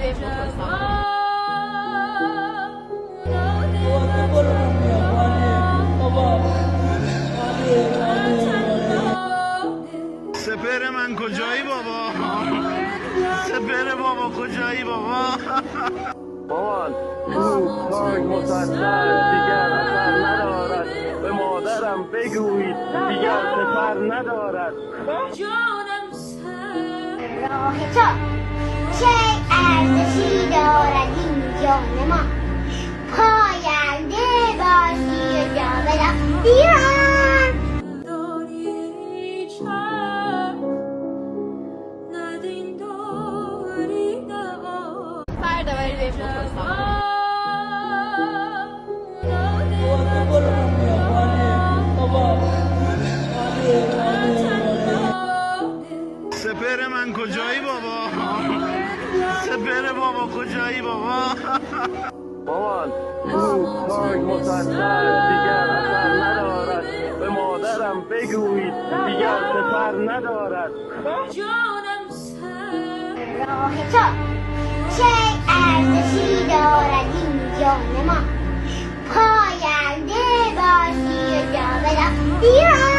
بهم بپرسم. سپر من کجایی بابا؟ سپر بابا کجایی بابا؟ مامان او تانک مسلسل دیگر اثر ندارد، به مادرم بگویید دیگر سفر ندارد. جانم سر راه تو چه ارزشی دارد این جان ما، پاینده باشی و جاودان ایران. داری چشم ندین داری نما فردا ولی بهم بپرسم. سپر من کجایی بابا؟ سپر بابا کجایی بابا؟ مامان او تانک مسلسل دیگر اثر ندارد، به مادرم بگویید دیگر سفر ندارد. جانم سر راه تو چه ارزشی دارد این جان ما، پاینده باشی و جاودان ایران.